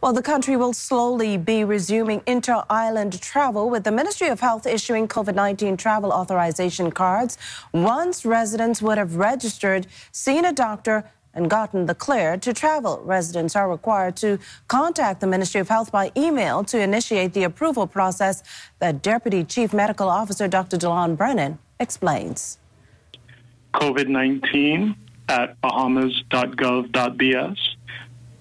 Well, the country will slowly be resuming inter-island travel, with the Ministry of Health issuing COVID-19 travel authorization cards. Once residents would have registered, seen a doctor, and gotten the clear to travel. Residents are required to contact the Ministry of Health by email to initiate the approval process that Deputy Chief Medical Officer Dr. Delon Brennan explains. COVID-19 at bahamas.gov.bs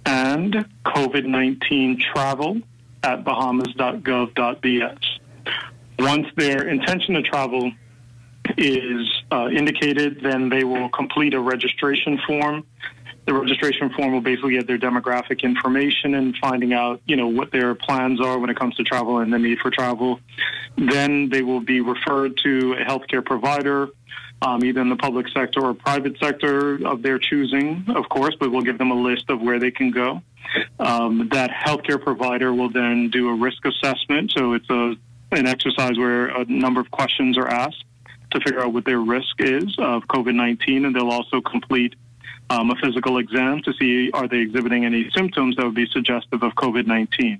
and COVID-19 travel at bahamas.gov.bs. Once their intention to travel is indicated, then they will complete a registration form. The registration form will basically get their demographic information and finding out, what their plans are when it comes to travel and the need for travel. Then they will be referred to a healthcare provider, either in the public sector or private sector of their choosing, of course, but we'll give them a list of where they can go. That healthcare provider will then do a risk assessment. So it's an exercise where a number of questions are asked to figure out what their risk is of COVID-19, and they'll also complete a physical exam to see are they exhibiting any symptoms that would be suggestive of COVID-19.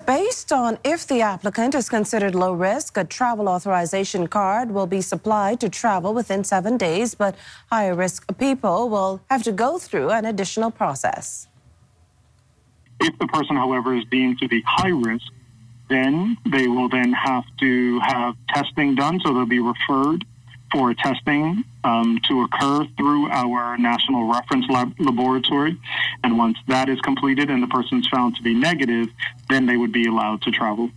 Based on if the applicant is considered low risk, a travel authorization card will be supplied to travel within 7 days, but higher risk people will have to go through an additional process. If the person, however, is deemed to be high risk, then they will then have to have testing done, so they'll be referred for testing to occur through our National Reference Laboratory. And once that is completed and the person's found to be negative, then they would be allowed to travel.